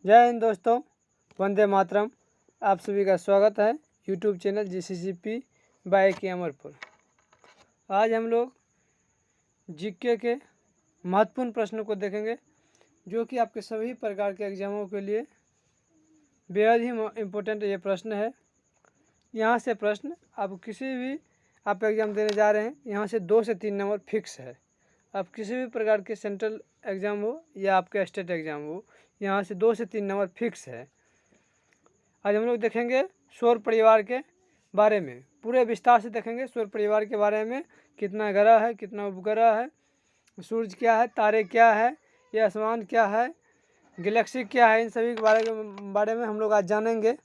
जय हिंद दोस्तों, वंदे मातरम। आप सभी का स्वागत है यूट्यूब चैनल GCCP बाय के अमरपुर। आज हम लोग जीके के महत्वपूर्ण प्रश्नों को देखेंगे, जो कि आपके सभी प्रकार के एग्जामों के लिए बेहद ही इम्पोर्टेंट ये प्रश्न है। यहाँ से प्रश्न आप किसी भी आप एग्ज़ाम देने जा रहे हैं, यहाँ से 2 से 3 नंबर फिक्स है। आप किसी भी प्रकार के सेंट्रल एग्ज़ाम हो या आपका स्टेट एग्ज़ाम हो, यहाँ से 2 से 3 नंबर फिक्स है। आज हम लोग देखेंगे सौर परिवार के बारे में, पूरे विस्तार से देखेंगे सौर परिवार के बारे में। कितना ग्रह है, कितना उपग्रह है, सूरज क्या है, तारे क्या है, ये आसमान क्या है, गैलेक्सी क्या है, इन सभी के बारे में हम लोग आज जानेंगे।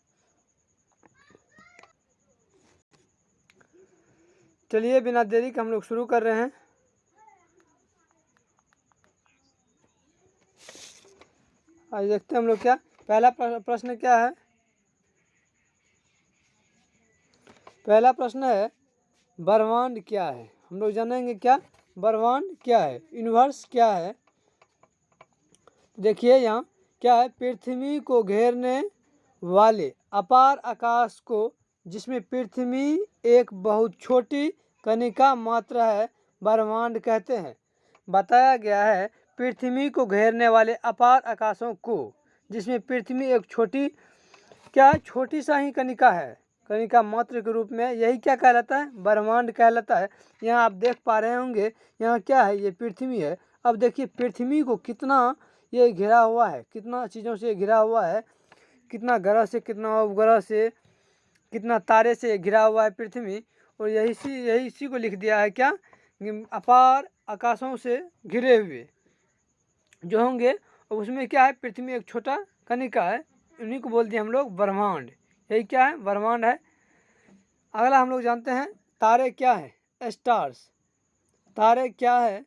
चलिए बिना देरी के हम लोग शुरू कर रहे हैं। आज देखते हैं हम लोग क्या पहला प्रश्न क्या है। पहला प्रश्न है ब्रह्मांड क्या है। हम लोग जानेंगे क्या ब्रह्मांड क्या है, यूनिवर्स क्या है। देखिए यहाँ क्या है, पृथ्वी को घेरने वाले अपार आकाश को, जिसमें पृथ्वी एक बहुत छोटी कणिका मात्र है, ब्रह्मांड कहते हैं। बताया गया है पृथ्वी को घेरने वाले अपार आकाशों को, जिसमें पृथ्वी एक छोटी छोटी सा ही कणिका है, कणिका मात्र के रूप में, यही क्या कहलाता है, ब्रह्मांड कहलाता है। यहाँ आप देख पा रहे होंगे, यहाँ क्या है, ये पृथ्वी है। अब देखिए पृथ्वी को कितना ये घिरा हुआ है, कितना चीज़ों से घिरा हुआ है, कितना ग्रह से, कितना उपग्रह से, कितना तारे से घिरा हुआ है पृथ्वी। और यही इसी को लिख दिया है क्या, अपार आकाशों से घिरे हुए जो होंगे, और उसमें क्या है, पृथ्वी एक छोटा कणिका है, उन्हीं को बोल दिए हम लोग ब्रह्मांड। यही क्या है, ब्रह्मांड है। अगला हम लोग जानते हैं तारे क्या है, स्टार्स। तारे क्या है,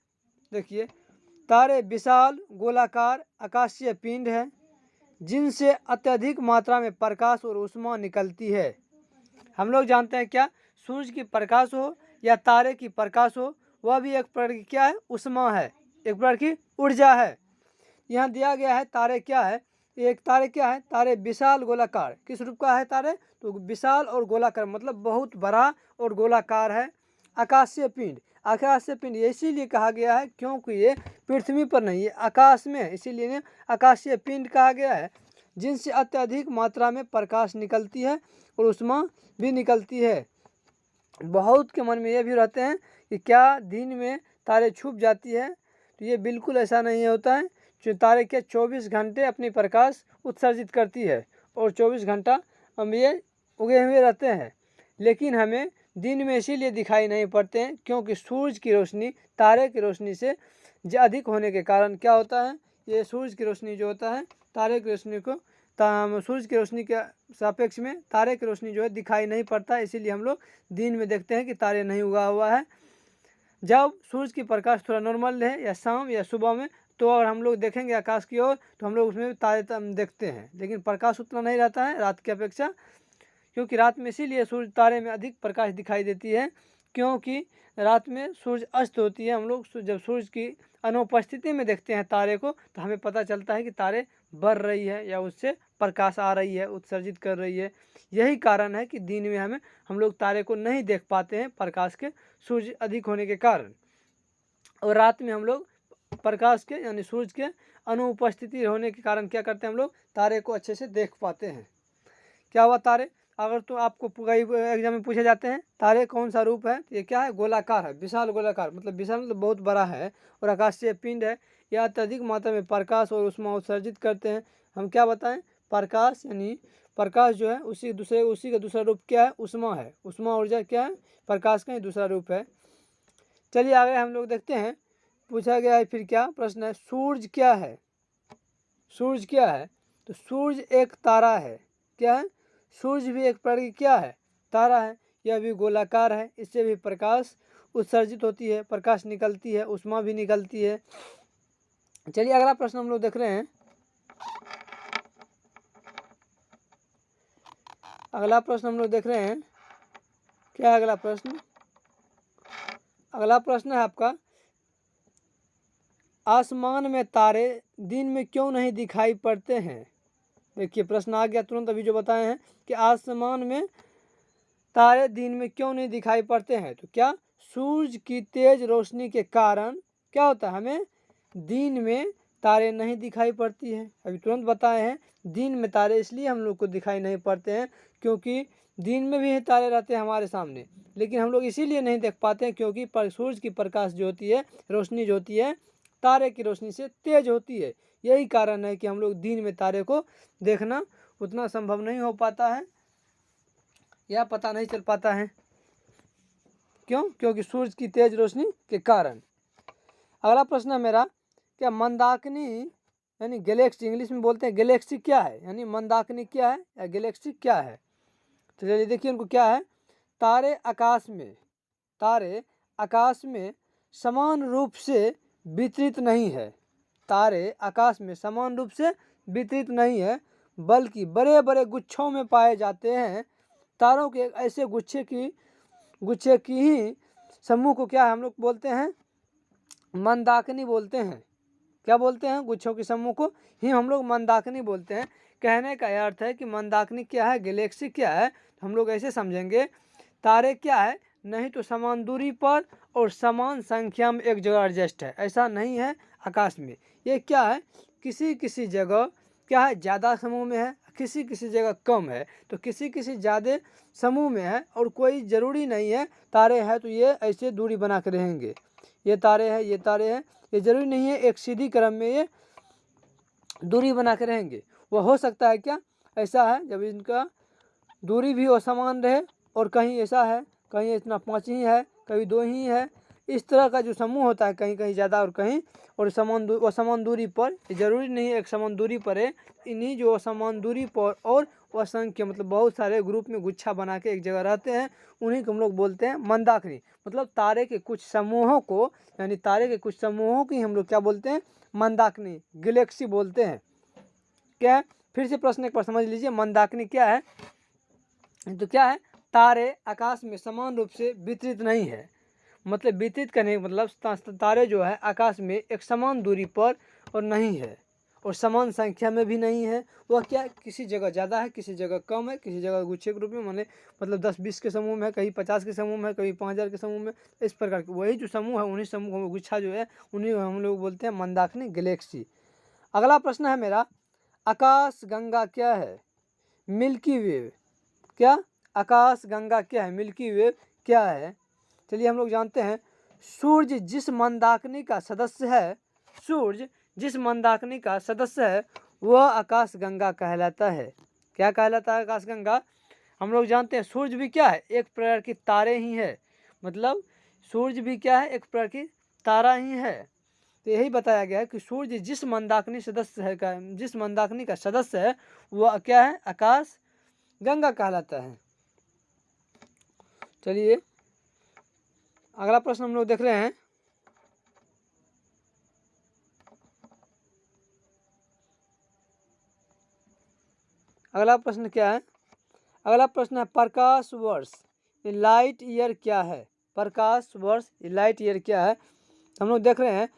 देखिए तारे विशाल गोलाकार आकाशीय पिंड है, जिनसे अत्यधिक मात्रा में प्रकाश और ऊष्मा निकलती है। हम लोग जानते हैं क्या, सूरज की प्रकाश हो या तारे की प्रकाश हो, वह भी एक प्रकार की क्या है, ऊष्मा है, एक प्रकार की ऊर्जा है। यहाँ दिया गया है तारे क्या है, एक तारे क्या है, तारे विशाल गोलाकार, किस रूप का है तारे, तो विशाल और गोलाकार मतलब बहुत बड़ा और गोलाकार है। आकाशीय पिंड, आकाशीय पिंड इसीलिए कहा गया है क्योंकि ये पृथ्वी पर नहीं, ये आकाश में है, इसीलिए आकाशीय पिंड कहा गया है। जिनसे अत्यधिक मात्रा में प्रकाश निकलती है और ऊष्मा भी निकलती है। बहुत के मन में ये भी रहते हैं कि क्या दिन में तारे छुप जाती है, तो ये बिल्कुल ऐसा नहीं होता है। जो तारे के 24 घंटे अपनी प्रकाश उत्सर्जित करती है और 24 घंटा हम ये उगे हुए रहते हैं, लेकिन हमें दिन में इसीलिए दिखाई नहीं पड़ते हैं क्योंकि सूरज की रोशनी तारे की रोशनी से अधिक होने के कारण क्या होता है, ये सूरज की रोशनी जो होता है तारे की रोशनी को, सूरज की रोशनी के सापेक्ष में तारे की रोशनी जो है दिखाई नहीं पड़ता, इसीलिए हम लोग दिन में देखते हैं कि तारे नहीं उगा हुआ है। जब सूरज की प्रकाश थोड़ा नॉर्मल है या शाम या सुबह में, तो और हम लोग देखेंगे आकाश की ओर, तो हम लोग उसमें तारे देखते हैं, लेकिन प्रकाश उतना नहीं रहता है रात की अपेक्षा, क्योंकि रात में इसीलिए सूरज तारे में अधिक प्रकाश दिखाई देती है, क्योंकि रात में सूरज अस्त होती है। हम लोग जब सूरज की अनुपस्थिति में देखते हैं तारे को, तो हमें पता चलता है कि तारे बढ़ रही है या उससे प्रकाश आ रही है, उत्सर्जित कर रही है। यही कारण है कि दिन में हम लोग तारे को नहीं देख पाते हैं प्रकाश के, सूरज अधिक होने के कारण। और रात में हम लोग प्रकाश के यानी सूरज के अनुपस्थिति होने के कारण क्या करते हैं, हम लोग तारे को अच्छे से देख पाते हैं। क्या हुआ तारे, अगर तो आपको कई एग्जाम में पूछे जाते हैं तारे कौन सा रूप है, ये क्या है, गोलाकार है, विशाल गोलाकार मतलब विशाल मतलब बहुत बड़ा है, और आकाशीय पिंड है, यह अत्यधिक मात्रा में प्रकाश और ऊष्मा उत्सर्जित करते हैं। हम क्या बताएं, प्रकाश यानी प्रकाश जो है उसी का दूसरा रूप क्या है, ऊष्मा है। ऊष्मा ऊर्जा क्या है, प्रकाश का ही दूसरा रूप है। चलिए आगे हम लोग देखते हैं, पूछा गया है फिर क्या प्रश्न है, सूरज क्या है। सूरज क्या है, तो सूरज एक तारा है। क्या है, सूरज भी एक प्रकार की क्या है, तारा है। यह भी गोलाकार है, इससे भी प्रकाश उत्सर्जित होती है, प्रकाश निकलती है, ऊष्मा भी निकलती है। चलिए अगला प्रश्न हम लोग देख रहे हैं। अगला प्रश्न हम लोग देख रहे हैं, क्या है अगला प्रश्न, अगला प्रश्न है आपका, आसमान में तारे दिन में क्यों नहीं दिखाई पड़ते हैं। देखिए प्रश्न आ गया तुरंत अभी जो बताए हैं कि आसमान में तारे दिन में क्यों नहीं दिखाई पड़ते हैं। तो क्या सूरज की तेज रोशनी के कारण क्या होता है, हमें दिन में तारे नहीं दिखाई पड़ती हैं। अभी तुरंत बताए हैं दिन में तारे इसलिए हम लोग को दिखाई नहीं पड़ते हैं क्योंकि दिन में भी तारे रहते हैं हमारे सामने, लेकिन हम लोग इसीलिए नहीं देख पाते हैं क्योंकि सूरज की प्रकाश जो होती है, रोशनी जो होती है, तारे की रोशनी से तेज होती है। यही कारण है कि हम लोग दिन में तारे को देखना उतना संभव नहीं हो पाता है या पता नहीं चल पाता है। क्यों? क्योंकि सूरज की तेज रोशनी के कारण। अगला प्रश्न है मेरा, क्या मंदाकिनी यानी गैलेक्सी, इंग्लिश में बोलते हैं गैलेक्सी क्या है, यानी मंदाकिनी क्या है या गैलेक्सी क्या है। तो चलिए देखिए उनको क्या है। तारे आकाश में समान रूप से वितरित नहीं है। तारे आकाश में समान रूप से वितरित नहीं है बल्कि बड़े बड़े गुच्छों में पाए जाते हैं। तारों के ऐसे गुच्छे की ही समूह को क्या है हम लोग बोलते हैं, मंदाकिनी बोलते हैं। क्या बोलते हैं? गुच्छों के समूह को ही हम लोग मंदाकिनी बोलते हैं। कहने का यह अर्थ है कि मंदाकिनी क्या है, गैलेक्सी क्या है, तो हम लोग ऐसे समझेंगे तारे क्या है, नहीं तो समान दूरी पर और समान संख्या में एक जगह एडजस्ट है, ऐसा नहीं है आकाश में। ये क्या है, किसी किसी जगह क्या है ज़्यादा समूह में है, किसी किसी जगह कम है, तो किसी किसी ज़्यादा समूह में है और कोई ज़रूरी नहीं है तारे हैं तो ये ऐसे दूरी बना के रहेंगे। ये तारे हैं, ये तारे हैं, ये ज़रूरी नहीं है एक सीधी क्रम में ये दूरी बना के रहेंगे। वह हो सकता है क्या ऐसा है जब इनका दूरी भी असमान रहे और कहीं ऐसा है कहीं इतना 5 ही है, कहीं 2 ही है। इस तरह का जो समूह होता है कहीं कहीं ज़्यादा और कहीं और असमान दूरी पर, ज़रूरी नहीं है एक समान दूरी पर है। इन्हीं जो असमान दूरी पर और असंख्य मतलब बहुत सारे ग्रुप में गुच्छा बना के एक जगह रहते हैं, उन्हीं को हम लोग बोलते हैं मंदाकिनी। मतलब तारे के कुछ समूहों को, यानी तारे के कुछ समूहों की हम लोग क्या बोलते हैं, मंदाकिनी, गैलेक्सी बोलते हैं। क्या है, फिर से प्रश्न एक बार समझ लीजिए, मंदाकिनी क्या है। तो क्या है, तारे आकाश में समान रूप से वितरित नहीं है। मतलब वितरित करने का मतलब तारे जो है आकाश में एक समान दूरी पर और नहीं है और समान संख्या में भी नहीं है। वह क्या है, किसी जगह ज़्यादा है, किसी जगह कम है, किसी जगह गुच्छे के रूप में, माने मतलब 10-20 के समूह में है, कहीं 50 के समूह में है, कहीं 5000 के समूह में। इस प्रकार के वही जो समूह है उन्हीं समूह में गुच्छा जो है उन्हीं हम लोग बोलते हैं मंदाकिनी, गैलेक्सी। अगला प्रश्न है मेरा, आकाश गंगा क्या है, मिल्की वे। क्या आकाश गंगा क्या है, मिल्की वे क्या है। चलिए हम लोग जानते हैं, सूर्य जिस मंदाकिनी का सदस्य है, सूर्य जिस मंदाकिनी का सदस्य है वह आकाश गंगा कहलाता है। क्या कहलाता है, आकाश गंगा। हम लोग जानते हैं सूर्य भी क्या है, एक प्रकार की तारे ही है। मतलब सूर्य भी क्या है, एक प्रकार की तारा ही है। तो यही बताया गया है कि सूर्य जिस मंदाकिनी का सदस्य है वह क्या है, आकाश गंगा कहलाता है। चलिए अगला प्रश्न हम लोग देख रहे हैं, अगला प्रश्न क्या है। अगला प्रश्न है प्रकाश वर्ष, लाइट ईयर क्या है। प्रकाश वर्ष, लाइट ईयर क्या है। हम लोग देख रहे हैं,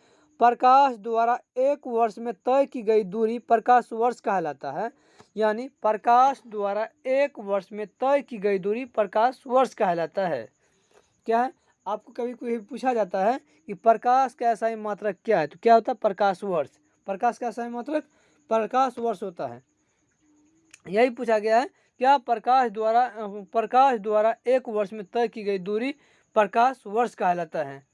प्रकाश द्वारा एक वर्ष में तय की गई दूरी प्रकाश वर्ष कहलाता है। यानी प्रकाश द्वारा एक वर्ष में तय की गई दूरी प्रकाश वर्ष कहलाता है। क्या है, आपको कभी कोई पूछा जाता है कि प्रकाश का ऐसा ही मात्रक क्या है, तो क्या होता है, प्रकाश वर्ष। प्रकाश का ऐसा ही मात्रक प्रकाश वर्ष होता है। यही पूछा गया है, क्या प्रकाश द्वारा एक वर्ष में तय की गई दूरी प्रकाश वर्ष कहलाता है।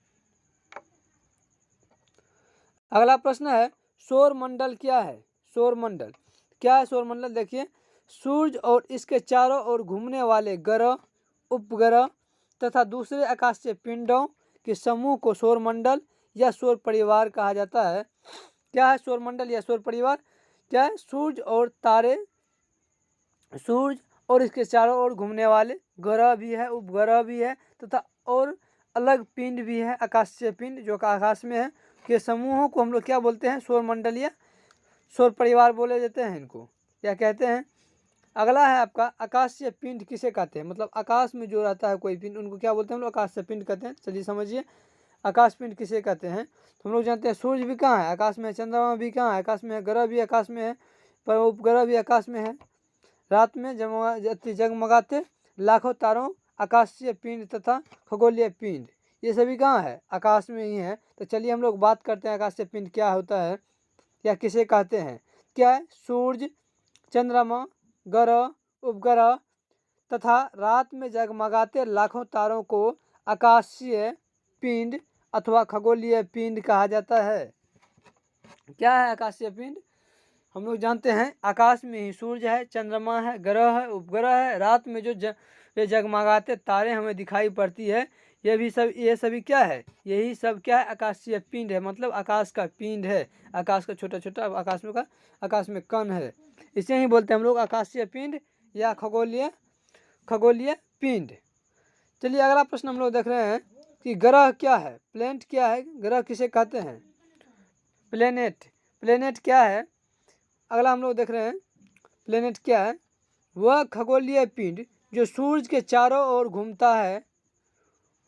अगला प्रश्न है, सौर मंडल क्या है। सौर मंडल क्या है, सौर मंडल देखिए, सूर्य और इसके चारों ओर घूमने वाले ग्रह, उपग्रह तथा दूसरे आकाशीय पिंडों के समूह को सौर मंडल या सौर परिवार कहा जाता है। क्या है सौर मंडल या सौर परिवार। क्या है, सूर्य और इसके चारों ओर घूमने वाले ग्रह भी है, उपग्रह भी है तथा और अलग पिंड भी है, आकाशीय पिंड जो आकाश में है, के समूहों को हम लोग क्या बोलते हैं, सौर मंडल या सौर परिवार बोले जाते हैं इनको, क्या कहते हैं। अगला है आपका, आकाशीय पिंड किसे कहते हैं। मतलब आकाश में जो रहता है कोई पिंड, उनको क्या बोलते हैं हम लोग, आकाशीय पिंड कहते हैं। चलिए समझिए, आकाश पिंड किसे कहते हैं। तो हम लोग जानते हैं सूर्य भी कहाँ है, आकाश में है, चंद्रमा भी कहाँ है, आकाश में है, ग्रह भी आकाश में है, पर उपग्रह भी आकाश में है। रात में जगमगाते लाखों तारों, आकाशीय पिंड तथा खगोलीय पिंड, ये सभी कहाँ है? आकाश में ही है। तो चलिए हम लोग बात करते हैं आकाशीय पिंड क्या होता है, या किसे कहते हैं। क्या है? सूर्य, चंद्रमा, ग्रह, उपग्रह तथा रात में जगमगाते लाखों तारों को आकाशीय पिंड अथवा खगोलीय पिंड कहा जाता है। क्या है आकाशीय पिंड? हम लोग जानते हैं आकाश में ही सूर्य है, चंद्रमा है, ग्रह है, उपग्रह है। रात में जो ये जगमगाते तारे हमें दिखाई पड़ती है, ये सभी क्या है? यही सब क्या है? आकाशीय पिंड है। मतलब आकाश का पिंड है, आकाश का छोटा छोटा आकाश में कण है। इसे ही बोलते हैं हम लोग आकाशीय पिंड या खगोलीय पिंड। चलिए अगला प्रश्न हम लोग देख रहे हैं कि ग्रह क्या है? प्लेनेट क्या है? ग्रह किसे कहते हैं? प्लेनेट क्या है? अगला हम लोग देख रहे हैं प्लेनेट क्या है। वह खगोलीय पिंड जो सूरज के चारों ओर घूमता है,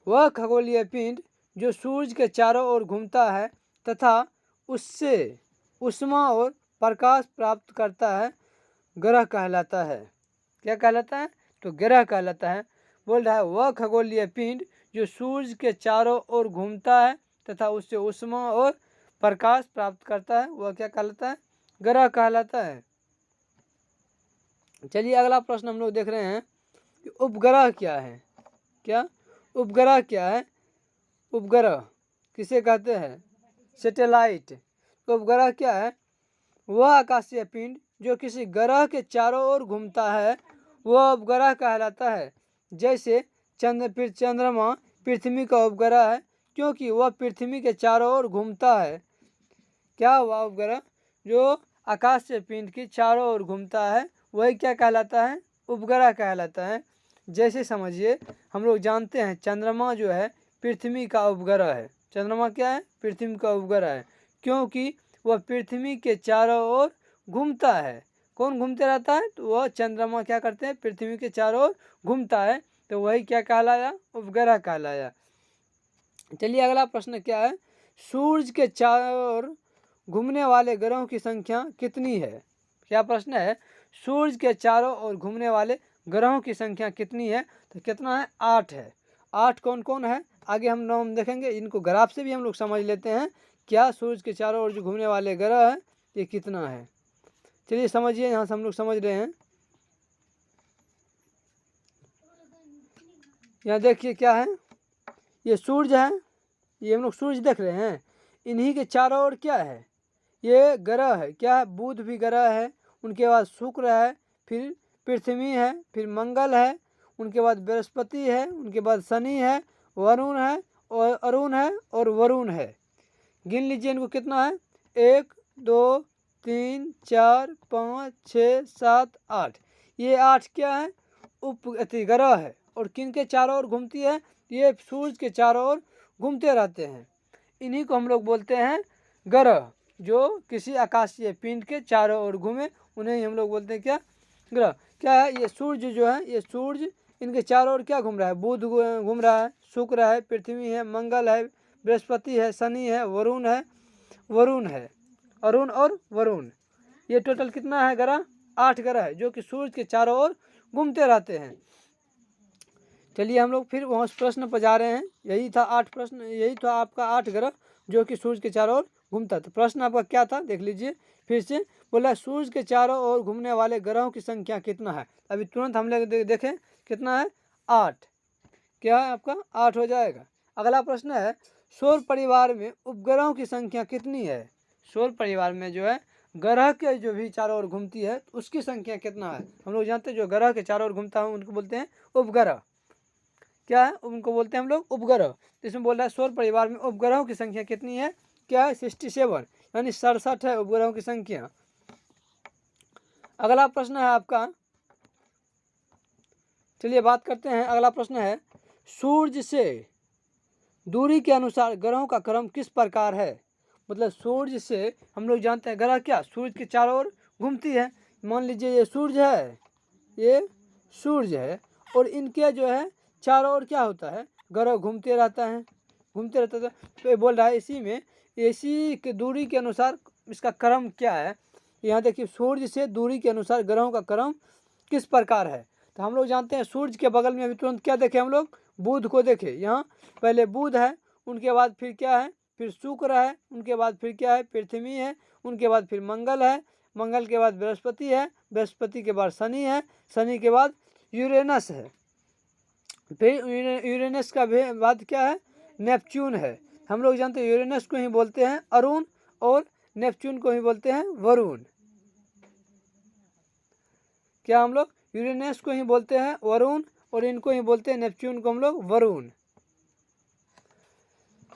वह खगोलीय पिंड जो सूरज के चारों ओर घूमता है तथा उससे ऊष्मा और प्रकाश प्राप्त करता है, ग्रह कहलाता है। क्या कहलाता है? तो ग्रह कहलाता है। बोल रहा है वह खगोलीय पिंड जो सूरज के चारों ओर घूमता है तथा उससे ऊष्मा और प्रकाश प्राप्त करता है, वह क्या कहलाता है? ग्रह कहलाता है। चलिए अगला प्रश्न हम लोग देख रहे हैं कि उपग्रह क्या है। क्या? उपग्रह क्या है? उपग्रह किसे कहते हैं? सैटेलाइट। तो उपग्रह क्या है? वह आकाशीय पिंड जो किसी ग्रह के चारों ओर घूमता है, वह उपग्रह कहलाता है। जैसे चंद्रमा पृथ्वी का उपग्रह है, क्योंकि वह पृथ्वी के चारों ओर घूमता है। क्या हुआ? उपग्रह जो आकाशीय पिंड की चारों ओर घूमता है, वही क्या कहलाता है? उपग्रह कहलाता है। जैसे समझिए हम लोग जानते हैं चंद्रमा जो है पृथ्वी का उपग्रह है। चंद्रमा क्या है? पृथ्वी का उपग्रह है, क्योंकि वह पृथ्वी के चारों ओर घूमता है। कौन घूमते रहता है? तो वह चंद्रमा क्या करते हैं? पृथ्वी के चारों ओर घूमता है, तो वही क्या कहलाया? उपग्रह कहलाया। चलिए अगला प्रश्न क्या है। सूर्य के चारों ओर घूमने वाले ग्रहों की संख्या कितनी है? क्या प्रश्न है? सूर्य के चारों ओर घूमने वाले ग्रहों की संख्या कितनी है? तो कितना है? 8 है। 8 कौन कौन है? आगे हम नाम देखेंगे। इनको ग्राफ से भी हम लोग समझ लेते हैं। क्या सूर्य के चारों ओर जो घूमने वाले ग्रह है ये कितना है? चलिए समझिए, यहाँ से हम लोग समझ रहे हैं। यहाँ देखिए क्या है, ये सूर्य है, ये हम लोग सूर्य देख रहे हैं, इन्हीं के चारों ओर क्या है? ये ग्रह है। क्या है? बुध भी ग्रह है, उनके बाद शुक्र है, फिर पृथ्वी है, फिर मंगल है, उनके बाद बृहस्पति है, उनके बाद शनि है, वरुण है और अरुण है और वरुण है। गिन लीजिए इनको कितना है। 1 2 3 4 5 6 7 8। ये 8 क्या है? ग्रह है। और किन के चारों ओर घूमती है? ये सूर्य के चारों ओर घूमते रहते हैं। इन्हीं को हम लोग बोलते हैं ग्रह, जो किसी आकाशीय पिंड के चारों ओर घूमे, उन्हें हम लोग बोलते हैं क्या? ग्रह। क्या है? ये सूर्य जो है, ये सूर्य इनके चारों ओर क्या घूम रहा है? बुध घूम रहा है, शुक्र है, पृथ्वी है, मंगल है, बृहस्पति है, शनि है, वरुण है, अरुण और वरुण। ये टोटल कितना है ग्रह? 8 ग्रह है, जो कि सूर्य के चारों ओर घूमते रहते हैं। चलिए हम लोग फिर वहाँ प्रश्न पर जा रहे हैं। यही था 8 प्रश्न, यही था आपका 8 ग्रह जो कि सूर्य के चारों ओर घूमता। तो प्रश्न आपका क्या था देख लीजिए फिर से। बोला सूर्य के चारों ओर घूमने वाले ग्रहों की संख्या कितना है? अभी तुरंत हम लोग देखें कितना है? 8। क्या है आपका? 8 हो जाएगा। अगला प्रश्न है सौर परिवार में उपग्रहों की संख्या कितनी है? सौर परिवार में जो है ग्रह के जो भी चारों ओर घूमती है उसकी संख्या कितना है? हम लोग जानते हैं जो ग्रह के चारों ओर घूमता है उनको बोलते हैं उपग्रह। क्या है? उनको बोलते हैं हम लोग उपग्रह। इसमें बोल रहा है सौर परिवार में उपग्रहों की संख्या कितनी है? क्या है? 67, यानी 67 है उपग्रहों की संख्या। अगला प्रश्न है आपका, चलिए बात करते हैं। अगला प्रश्न है सूर्य से दूरी के अनुसार ग्रहों का क्रम किस प्रकार है? मतलब सूर्य से हम लोग जानते हैं ग्रह क्या सूर्य के चारों ओर घूमती है। मान लीजिए ये सूर्य है, ये सूर्य है, और इनके जो है चारों ओर क्या होता है? ग्रह घूमते रहता है, घूमते रहता है। तो ये बोल रहा है इसी में, इसी की दूरी के अनुसार इसका क्रम क्या है? यहाँ देखिए सूर्य से दूरी के अनुसार ग्रहों का क्रम किस प्रकार है। तो हम लोग जानते हैं सूर्य के बगल में अभी तुरंत क्या देखे हम लोग, बुध को देखे। यहाँ पहले बुध है, उनके बाद फिर क्या है, फिर शुक्र है, उनके बाद फिर क्या है, पृथ्वी है, उनके बाद फिर मंगल है, मंगल के बाद बृहस्पति है, बृहस्पति के बाद शनि है, शनि के बाद यूरेनस है, फिर यूरेनस का बाद क्या है, नेपच्यून है। हम लोग जानते हैं यूरेनस को ही बोलते हैं अरुण और नेपच्यून को ही बोलते हैं वरुण। क्या हम लोग यूरेनस को ही बोलते हैं वरुण और इनको ही बोलते हैं नेपच्यून को हम लोग वरुण।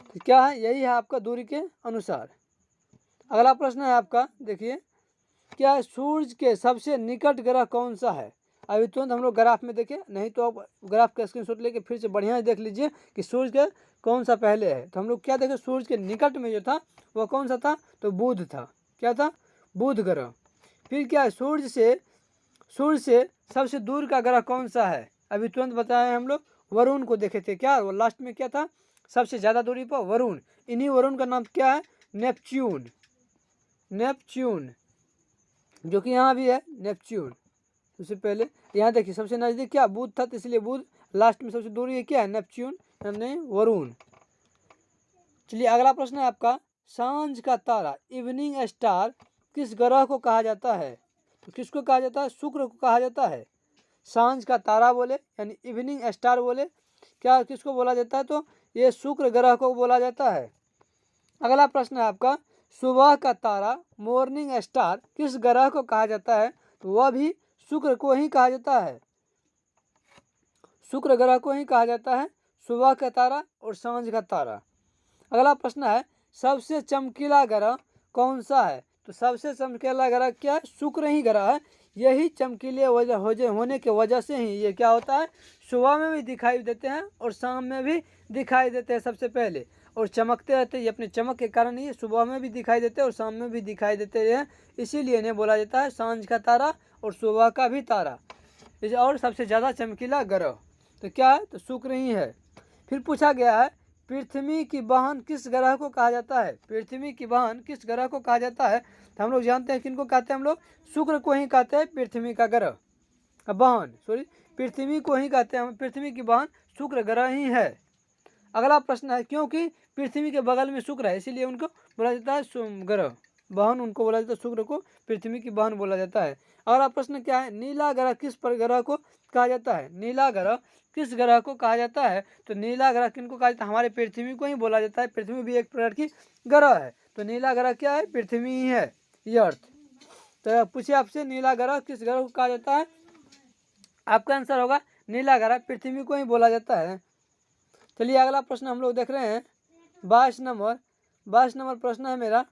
तो क्या है, यही है आपका दूरी के अनुसार। अगला प्रश्न है आपका, देखिए क्या सूर्य के सबसे निकट ग्रह कौन सा है। अभी तुरंत हम लोग ग्राफ में देखें, नहीं तो आप ग्राफ का स्क्रीनशॉट लेके फिर से बढ़िया से देख लीजिए कि सूर्य के कौन सा पहले है। तो हम लोग क्या देखें, सूर्य के निकट में जो था वह कौन सा था, तो बुध था। क्या था, बुध ग्रह। फिर क्या है, सूर्य से सबसे दूर का ग्रह कौन सा है। अभी तुरंत बताए हम लोग वरुण को देखे थे। क्या वो लास्ट में क्या था, सबसे ज़्यादा दूरी पर वरुण। इन्हीं वरुण का नाम क्या है, नेपच्यून। नेपच्यून जो कि यहाँ भी है नेपच्यून। उससे पहले यहाँ देखिए सबसे नज़दीक क्या बुध था, तो इसलिए बुध। लास्ट में सबसे दूरी है क्या है, नेपच्यून यानी वरुण। चलिए अगला प्रश्न है आपका, सांझ का तारा इवनिंग स्टार किस ग्रह को कहा जाता है। तो किसको कहा जाता है, शुक्र को कहा जाता है। सांझ का तारा बोले यानी इवनिंग स्टार बोले, क्या किसको बोला जाता है, तो ये शुक्र ग्रह को बोला जाता है। अगला प्रश्न है आपका, सुबह का तारा मॉर्निंग स्टार किस ग्रह को कहा जाता है। तो वह भी शुक्र को ही कहा जाता है, शुक्र ग्रह को ही कहा जाता है, सुबह का तारा और सांझ का तारा। अगला प्रश्न है, सबसे चमकीला ग्रह कौन सा है। तो सबसे चमकीला ग्रह क्या है, शुक्र ही ग्रह है। यही चमकीले होने की वजह से ही ये क्या होता है, सुबह में भी दिखाई देते हैं और शाम में भी दिखाई देते हैं सबसे पहले, और चमकते रहते हैं। ये अपने चमक के कारण ये सुबह में भी दिखाई देते हैं और शाम में भी दिखाई देते हैं, इसीलिए इन्हें बोला जाता है सांझ का तारा और सुबह का भी तारा। और सबसे ज़्यादा चमकीला ग्रह तो क्या है, तो शुक्र ही है। फिर पूछा गया है, पृथ्वी की बहन किस ग्रह को कहा जाता है। पृथ्वी की बहन किस ग्रह को कहा जाता है। तो हम लोग जानते हैं किनको कहते हैं, हम लोग शुक्र को ही कहते हैं पृथ्वी का ग्रह बहन, सॉरी पृथ्वी को ही कहते हैं, पृथ्वी की बहन शुक्र ग्रह ही है। अगला प्रश्न है, क्योंकि पृथ्वी के बगल में शुक्र है इसीलिए उनको बोला जाता है ग्रह बहन, उनको बोला जाता है शुक्र को पृथ्वी की बहन बोला जाता है। अगला प्रश्न क्या है, नीला ग्रह किस पर ग्रह को कहा जाता है। नीला ग्रह किस ग्रह को कहा जाता है। तो नीला ग्रह किनको कहा जाता है, हमारे पृथ्वी को ही बोला जाता है। पृथ्वी भी एक प्रकार की ग्रह है, तो नीला ग्रह क्या है, पृथ्वी ही है, ये अर्थ। तो पूछे आपसे नीला ग्रह किस ग्रह को कहा जाता है, आपका आंसर होगा नीला ग्रह पृथ्वी को ही बोला जाता है। चलिए अगला प्रश्न हम लोग देख रहे हैं 22 नंबर प्रश्न है मेरा,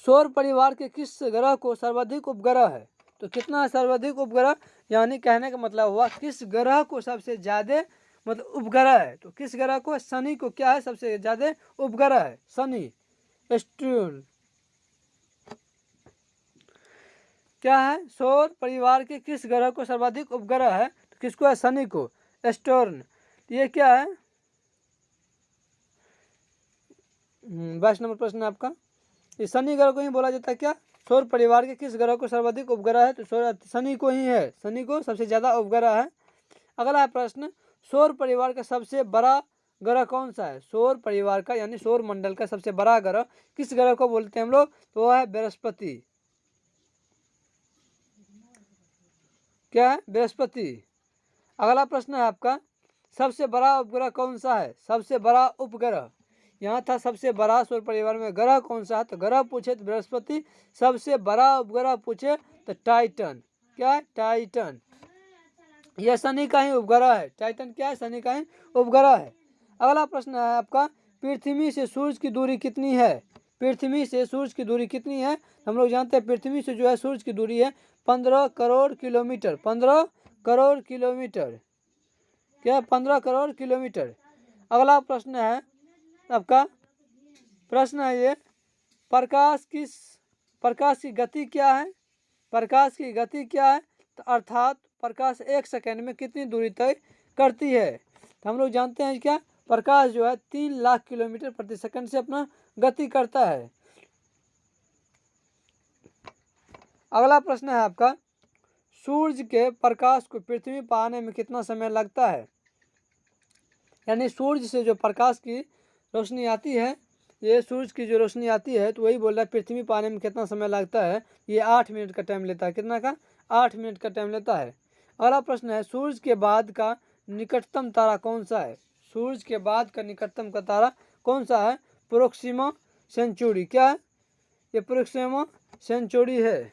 सौर परिवार के किस ग्रह को सर्वाधिक उपग्रह है। तो कितना सर्वाधिक उपग्रह, यानी कहने का मतलब हुआ किस ग्रह को सबसे ज्यादा मतलब उपग्रह है। तो किस ग्रह को, शनि को क्या है सबसे ज्यादा उपग्रह है, शनि एस्ट्रोन। क्या है, सौर परिवार के किस ग्रह को सर्वाधिक उपग्रह है, तो किसको है, शनि को, एस्टोर्न। ये क्या है, 22 नंबर प्रश्न है आपका। इस शनि ग्रह को ही बोला जाता है क्या, सौर परिवार के किस ग्रह को सर्वाधिक उपग्रह है, तो शनि को ही है, शनि को सबसे ज्यादा उपग्रह है। अगला है प्रश्न, सौर परिवार का सबसे बड़ा ग्रह कौन सा है। सौर परिवार का यानी सौर मंडल का सबसे बड़ा ग्रह किस ग्रह को बोलते हैं हम लोग, तो वह है बृहस्पति। क्या है, बृहस्पति। अगला प्रश्न है आपका, सबसे बड़ा उपग्रह कौन सा है। सबसे बड़ा उपग्रह, यहाँ था सबसे बड़ा सौर परिवार में ग्रह कौन सा है, तो ग्रह पूछे तो बृहस्पति। सबसे बड़ा उपग्रह पूछे तो टाइटन। क्या है, टाइटन। यह शनि का ही उपग्रह है, टाइटन क्या है, शनि का ही उपग्रह है। अगला प्रश्न है आपका, पृथ्वी से सूर्य की दूरी कितनी है। पृथ्वी से सूर्य की दूरी कितनी है, हम लोग जानते हैं पृथ्वी से जो है सूर्य की दूरी है 15 करोड़ किलोमीटर, 15 करोड़ किलोमीटर। क्या, 15 करोड़ किलोमीटर। अगला प्रश्न है आपका, प्रश्न है ये, प्रकाश की गति क्या है। प्रकाश की गति क्या है, तो अर्थात प्रकाश 1 सेकंड में कितनी दूरी तय करती है। तो हम लोग जानते हैं क्या, प्रकाश जो है 3 लाख किलोमीटर प्रति सेकंड से अपना गति करता है। अगला प्रश्न है आपका, सूर्य के प्रकाश को पृथ्वी पर आने में कितना समय लगता है। यानी सूर्य से जो प्रकाश की रोशनी आती है, ये सूरज की जो रोशनी आती है, तो वही बोल रहा है पृथ्वी पर आने में कितना समय लगता है। ये 8 मिनट का टाइम लेता है। कितना का? 8 मिनट का टाइम लेता है। अगला प्रश्न है, सूर्य के बाद का निकटतम तारा कौन सा है। सूर्य के बाद का निकटतम का तारा कौन सा है। Proxima Centauri. क्या है ये? प्रोक्सिमा सेंचुरी है।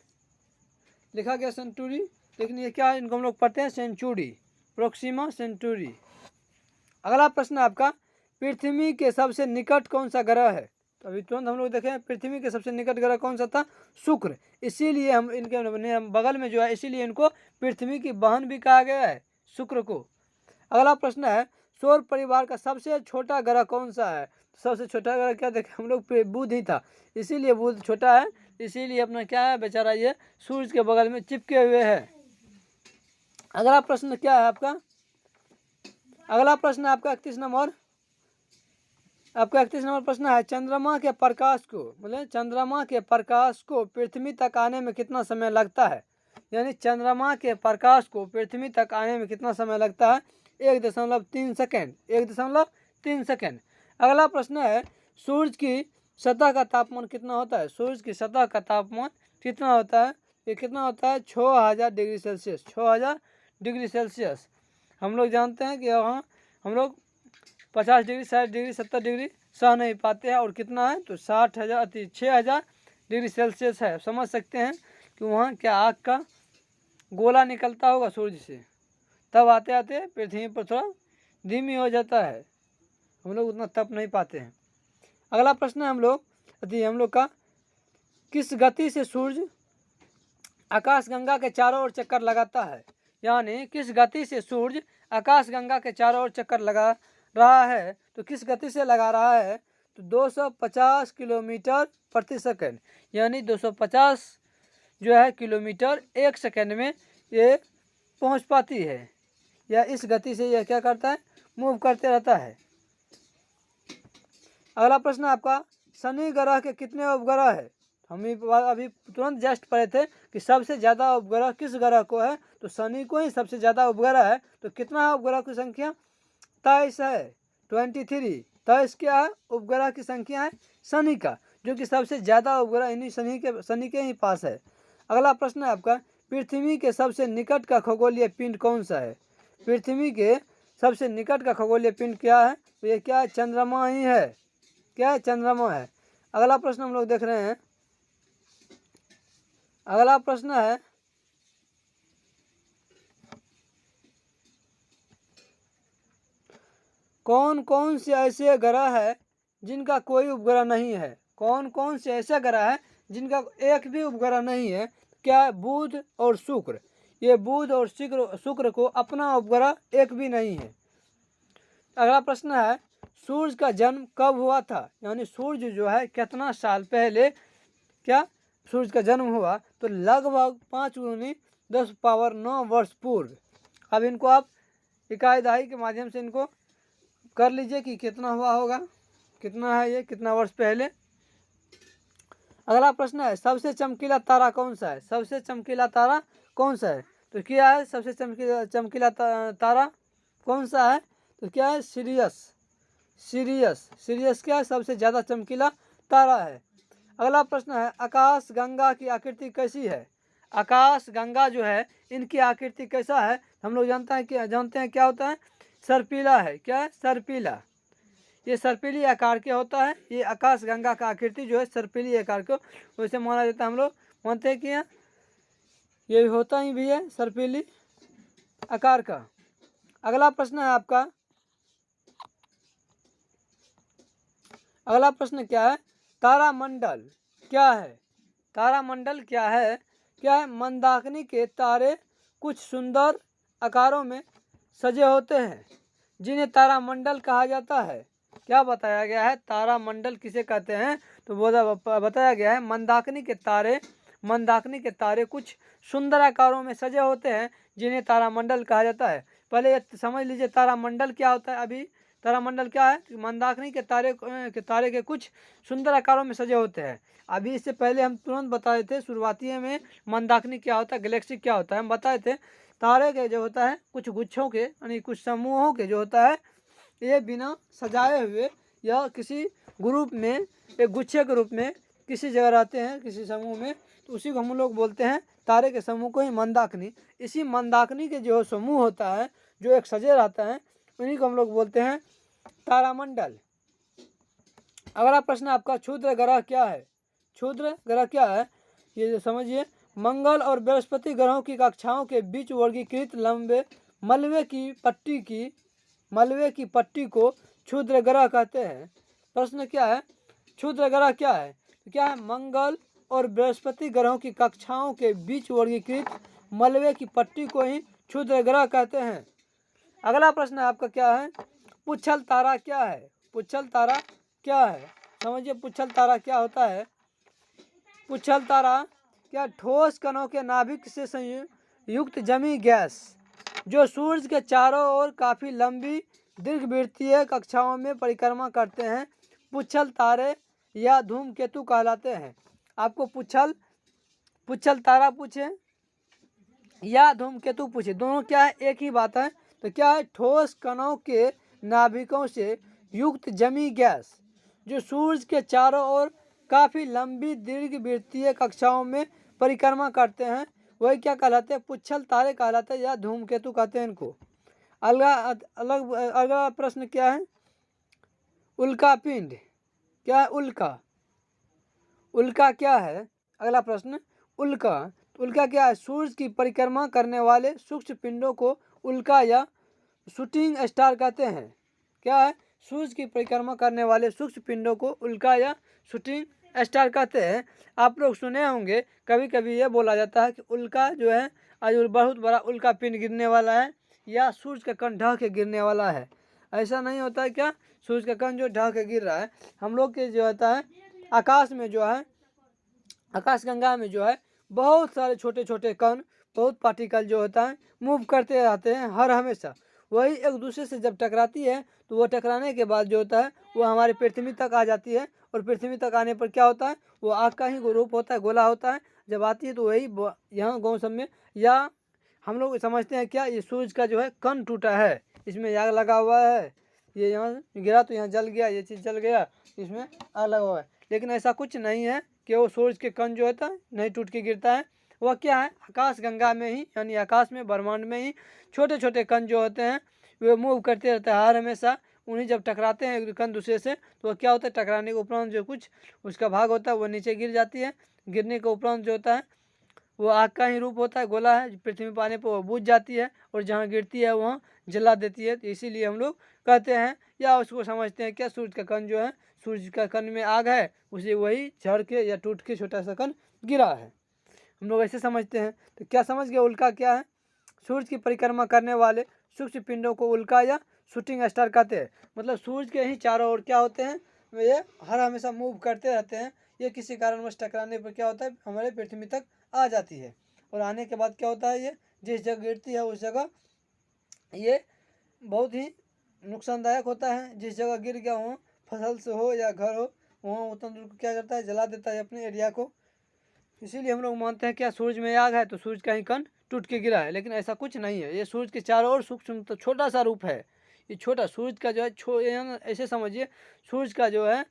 लिखा गया सेंचुरी, लेकिन ये क्या है, इनको हम लोग पढ़ते हैं सेंचुरी, प्रोक्सिमा सेंचुरी। अगला प्रश्न है आपका, पृथ्वी के सबसे निकट कौन सा ग्रह है। तो अभी तुरंत हम लोग देखें, पृथ्वी के सबसे निकट ग्रह कौन सा था। शुक्र। इसीलिए हम इनके बगल में जो है, इसीलिए इनको पृथ्वी की बहन भी कहा गया है, शुक्र को। अगला प्रश्न है, सौर परिवार का सबसे छोटा ग्रह कौन सा है। सबसे छोटा ग्रह क्या देखे हम लोग, बुध ही था, इसीलिए बुध छोटा है। इसीलिए अपना क्या है बेचारा, ये सूर्य के बगल में चिपके हुए है। अगला प्रश्न क्या है आपका, अगला प्रश्न आपका 31 नंबर। आपका 31 नंबर प्रश्न है, चंद्रमा के प्रकाश को, मतलब चंद्रमा के प्रकाश को पृथ्वी तक आने में कितना समय लगता है। यानी चंद्रमा के प्रकाश को पृथ्वी तक आने में कितना समय लगता है। 1.3 सेकेंड। 1.3 सेकेंड। अगला प्रश्न है, सूर्य की सतह का तापमान कितना होता है। सूर्य की सतह का तापमान कितना होता है। ये कितना होता है, 6000 डिग्री सेल्सियस। 6000 degree Celsius. हम लोग जानते हैं कि यहाँ हम लोग 50 डिग्री, 60 डिग्री, 70 डिग्री सह नहीं पाते हैं। और कितना है, तो 6000 डिग्री सेल्सियस है। समझ सकते हैं कि वहाँ क्या आग का गोला निकलता होगा सूर्य से, तब आते आते पृथ्वी पर थोड़ा धीमी हो जाता है, हम लोग उतना तप नहीं पाते हैं। अगला प्रश्न है हम लोग का, किस गति से सूर्य आकाशगंगा के चारों ओर चक्कर लगाता है। यानी किस गति से सूर्य आकाशगंगा के चारों ओर चक्कर लगा रहा है। तो किस गति से लगा रहा है, तो 250 किलोमीटर प्रति सेकंड। यानी 250 जो है किलोमीटर 1 सेकंड में ये पहुंच पाती है, या इस गति से यह क्या करता है, मूव करते रहता है। अगला प्रश्न आपका, शनि ग्रह के कितने उपग्रह है। हम अभी तुरंत जस्ट पढ़े थे कि सबसे ज़्यादा उपग्रह किस ग्रह को है, तो शनि को ही सबसे ज़्यादा उपग्रह है। तो कितना है उपग्रह की संख्या, 23 है, 23। 23 क्या है, उपग्रह की संख्या है शनि का, जो कि सबसे ज़्यादा उपग्रह इन्हीं शनि के ही पास है। अगला प्रश्न है आपका, पृथ्वी के सबसे निकट का खगोलीय पिंड कौन सा है। पृथ्वी के सबसे निकट का खगोलीय पिंड क्या है, तो ये क्या है, चंद्रमा ही है। क्या है, चंद्रमा है। अगला प्रश्न हम लोग देख रहे हैं, अगला प्रश्न है, कौन कौन से ऐसे ग्रह है जिनका कोई उपग्रह नहीं है। कौन कौन से ऐसे ग्रह है जिनका एक भी उपग्रह नहीं है। क्या है, बुध और शुक्र। ये बुध और शुक्र को अपना उपग्रह एक भी नहीं है। अगला प्रश्न है, सूर्य का जन्म कब हुआ था। यानी सूर्य जो है कितना साल पहले क्या सूर्य का जन्म हुआ, तो लगभग 5 × 10⁻9 वर्ष पूर्व। अब इनको आप इकाई दहाई के माध्यम से इनको कर लीजिए कि कितना हुआ होगा, कितना है ये, कितना वर्ष पहले। अगला प्रश्न है, सबसे चमकीला तारा कौन सा है। सबसे चमकीला तारा कौन सा है, तो क्या है, सबसे चमकीला तारा कौन सा है, तो क्या है, सीरियस क्या है, सबसे ज़्यादा चमकीला तारा है। अगला प्रश्न है, आकाश गंगा की आकृति कैसी है। आकाश गंगा जो है इनकी आकृति कैसा है, हम लोग जानते हैं क्या होता है, सर्पिला है। क्या है, सर्पिला। ये सर्पिली आकार के होता है। ये आकाश गंगा का आकृति जो है सर्पिली आकार को वैसे माना जाता है। हम लोग मानते हैं कि ये होता ही भी है सर्पिली आकार का। अगला प्रश्न है आपका, अगला प्रश्न क्या है, तारामंडल क्या है। तारामंडल क्या है, मंदाकिनी के तारे कुछ सुंदर आकारों में सजे होते हैं, जिन्हें तारामंडल कहा जाता है। क्या बताया गया है, तारामंडल किसे कहते हैं, तो बताया गया है मंदाकिनी के तारे कुछ सुंदर आकारों में सजे होते हैं, जिन्हें तारामंडल कहा जाता है। पहले ये समझ लीजिए तारामंडल क्या होता है। अभी तारामंडल क्या है कि मंदाकिनी के तारे के कुछ सुंदर आकारों में सजे होते हैं। अभी इससे पहले हम तुरंत बताए थे शुरुआती में मंदाकिनी क्या होता है, गैलेक्सी क्या होता है, हम बताए थे। तारे के जो होता है कुछ गुच्छों के यानी कुछ समूहों के जो होता है ये बिना सजाए हुए या किसी ग्रुप में, एक गुच्छे के रूप में किसी जगह रहते हैं, किसी समूह में, तो उसी को हम लोग बोलते हैं तारे के समूह को ही मंदाकिनी। इसी मंदाकिनी के जो समूह होता है जो एक सजे रहता है उन्हीं को हम लोग बोलते हैं तारामंडल। अगला प्रश्न आपका, क्षुद्र ग्रह क्या है? क्षुद्र ग्रह क्या है ये जो समझिए। मंगल और बृहस्पति ग्रहों की कक्षाओं के बीच वर्गीकृत लंबे मलबे की पट्टी को क्षुद्र ग्रह कहते हैं। प्रश्न क्या है, क्षुद्र ग्रह क्या है? तो क्या है, मंगल और बृहस्पति ग्रहों की कक्षाओं के बीच वर्गीकृत मलबे की पट्टी को ही क्षुद्र ग्रह कहते हैं। अगला प्रश्न आपका क्या है, पुच्छल तारा क्या है? पुच्छल तारा क्या है? समझिए पुच्छल तारा क्या होता है। पुच्छल तारा क्या, ठोस कणों के नाभिक से संयुक्त जमी गैस जो सूरज के चारों ओर काफी लंबी दीर्घवृत्तीय कक्षाओं में परिक्रमा करते हैं, पुच्छल तारे या धूमकेतु कहलाते हैं। आपको पुच्छल तारा पूछे या धूमकेतु पूछे, दोनों क्या है, एक ही बात है। तो क्या है, ठोस कणों के नाभिकों से युक्त जमी गैस जो सूरज के चारों ओर काफी लंबी दीर्घवृत्तीय कक्षाओं में परिक्रमा करते हैं, वही क्या कहलाते हैं, पुच्छल तारे कहलाते हैं या धूमकेतु कहते हैं इनको। अगला प्रश्न क्या है, उल्का पिंड क्या है? उल्का क्या है? अगला प्रश्न, उल्का क्या है? सूरज की परिक्रमा करने वाले सूक्ष्म पिंडों को उल्का या शूटिंग स्टार कहते हैं। क्या है, सूरज की परिक्रमा करने वाले सूक्ष्म पिंडों को उल्का या शूटिंग स्टार कहते हैं। आप लोग सुने होंगे कभी कभी ये बोला जाता है कि उल्का जो है आज बहुत बड़ा उल्का पिंड गिरने वाला है या सूरज का कण ढह के गिरने वाला है। ऐसा नहीं होता है क्या, सूरज का कण जो ढह के गिर रहा है, हम लोग के जो होता है आकाश में जो है, आकाश गंगा में जो है बहुत सारे छोटे छोटे कण, बहुत पार्टिकल जो होता है मूव करते रहते हैं हर हमेशा। वही एक दूसरे से जब टकराती है तो वो टकराने के बाद जो होता है वो हमारे पृथ्वी तक आ जाती है, और पृथ्वी तक आने पर क्या होता है, वो आग का ही रूप होता है, गोला होता है। जब आती है तो वही यहाँ गाँव सब में, या हम लोग समझते हैं क्या, ये सूरज का जो है कण टूटा है, इसमें आग लगा हुआ है, ये यहाँ गिरा तो यहाँ जल गया, ये चीज़ जल गया, इसमें आग लगा हुआ है। लेकिन ऐसा कुछ नहीं है कि वो सूरज के कण जो होता है नहीं टूट के गिरता है। वह क्या है, आकाश गंगा में ही यानी आकाश में, ब्रह्मांड में ही छोटे छोटे कण जो होते हैं वे मूव करते रहते हैं हर हमेशा। उन्हीं जब टकराते हैं एक कण दूसरे से तो वह क्या होता है, टकराने के उपरांत जो कुछ उसका भाग होता है वो नीचे गिर जाती है। गिरने के उपरांत जो होता है वो आग का ही रूप होता है, गोला है, पृथ्वी पर आने पर वो बुझ जाती है और जहाँ गिरती है वहाँ जला देती है। तो इसीलिए हम लोग कहते हैं या उसको समझते हैं क्या, सूरज का कण जो है, सूरज का कण में आग है, उसे वही झड़ के या टूट के छोटा सा कण गिरा है, हम लोग ऐसे समझते हैं। तो क्या समझ गए, उल्का क्या है, सूरज की परिक्रमा करने वाले सूक्ष्म पिंडों को उल्का या शूटिंग स्टार कहते हैं। मतलब सूरज के ही चारों ओर क्या होते हैं, वे हर हमेशा मूव करते रहते हैं। ये किसी कारणवश टकराने पर क्या होता है, हमारे पृथ्वी तक आ जाती है, और आने के बाद क्या होता है, ये जिस जगह गिरती है उस जगह ये बहुत ही नुकसानदायक होता है। जिस जगह गिर गया वहाँ फसल से हो या घर हो, वहाँ उतना दूर को क्या करता है, जला देता है अपने एरिया को। इसीलिए हम लोग मानते हैं क्या, सूरज में आग है तो सूरज का ही कण टूट के गिरा है, लेकिन ऐसा कुछ नहीं है। ये सूरज के चारों ओर सूक्ष्म तो छोटा सा रूप है, ये छोटा सूरज का जो है ऐसे समझिए, सूरज का जो है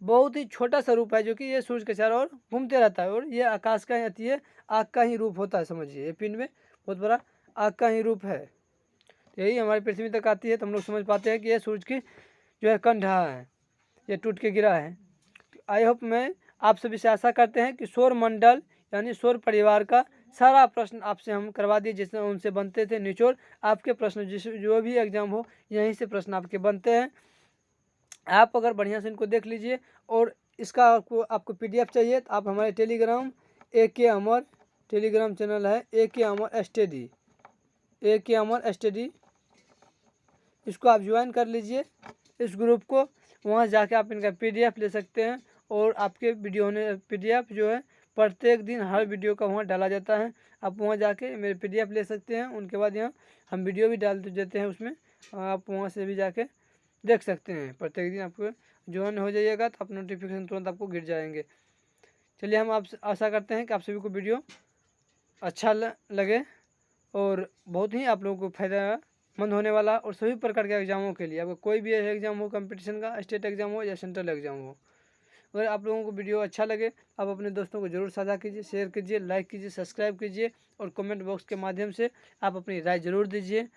बहुत ही छोटा सा रूप है जो कि ये सूरज के चारों ओर घूमते रहता है, और ये आकाश का ही है, आग का ही रूप होता है। समझिए ये पिंड में बहुत बड़ा आग का ही रूप है, यही हमारी पृथ्वी तक आती है तो हम लोग समझ पाते हैं कि ये सूरज की जो है कण ढहा है, ये टूट के गिरा है। आई होप मैं आप सभी से आशा करते हैं कि सौर मंडल यानी सौर परिवार का सारा प्रश्न आपसे हम करवा दिए, जिससे उनसे बनते थे निचोड़। आपके प्रश्न जो भी एग्जाम हो यहीं से प्रश्न आपके बनते हैं। आप अगर बढ़िया से इनको देख लीजिए, और इसका आपको PDF चाहिए तो आप हमारे टेलीग्राम AK अमर टेलीग्राम चैनल है, AK अमर स्टडी, इसको आप ज्वाइन कर लीजिए इस ग्रुप को। वहाँ जाके आप इनका PDF ले सकते हैं, और आपके वीडियो ने PDF जो है प्रत्येक दिन हर वीडियो का वहाँ डाला जाता है। आप वहाँ जाके मेरे PDF ले सकते हैं। उनके बाद यहाँ हम वीडियो भी डाल देते हैं उसमें, आप वहाँ से भी जाके देख सकते हैं। प्रत्येक दिन आपको ज्वाइन हो जाइएगा तो आप नोटिफिकेशन तुरंत आपको गिर जाएंगे। चलिए, हम आप आशा करते हैं कि आप सभी को वीडियो अच्छा लगे और बहुत ही आप लोगों को फ़ायदेमंद होने वाला, और सभी प्रकार के एग्जामों के लिए, आपको कोई भी एग्जाम हो, कंपटीशन का, स्टेट एग्जाम हो या सेंट्रल एग्जाम हो, अगर आप लोगों को वीडियो अच्छा लगे आप अपने दोस्तों को ज़रूर साझा कीजिए, शेयर कीजिए, लाइक कीजिए, सब्सक्राइब कीजिए और कमेंट बॉक्स के माध्यम से आप अपनी राय ज़रूर दीजिए।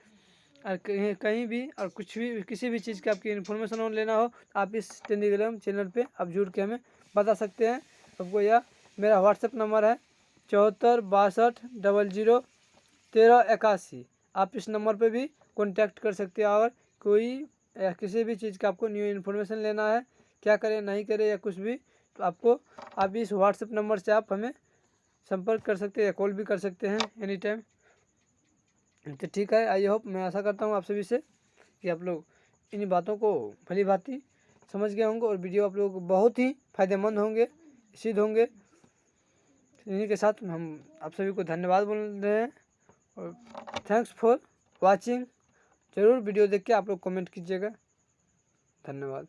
और कहीं भी और कुछ भी किसी भी चीज़ की आपकी इन्फॉर्मेशन लेना हो तो आप इस टेलीग्राम चैनल पे आप जुड़ के हमें बता सकते हैं। आपको यह मेरा व्हाट्सएप नंबर है 74 62 00 13 81। आप इस नंबर पे भी कांटेक्ट कर सकते हैं। और कोई या किसी भी चीज़ का आपको न्यू इन्फॉर्मेशन लेना है, क्या करें नहीं करें या कुछ भी, तो आप इस व्हाट्सएप नंबर से आप हमें संपर्क कर सकते हैं या कॉल भी कर सकते हैं एनी टाइम। तो ठीक है, आई होप, मैं आशा करता हूँ आप सभी से कि आप लोग इन बातों को भली भांति समझ गए होंगे और वीडियो आप लोगों को बहुत ही फायदेमंद होंगे, सिद्ध होंगे। इन्हीं के साथ हम आप सभी को धन्यवाद बोल रहे हैं और थैंक्स फॉर वाचिंग। ज़रूर वीडियो देख के आप लोग कमेंट कीजिएगा। धन्यवाद।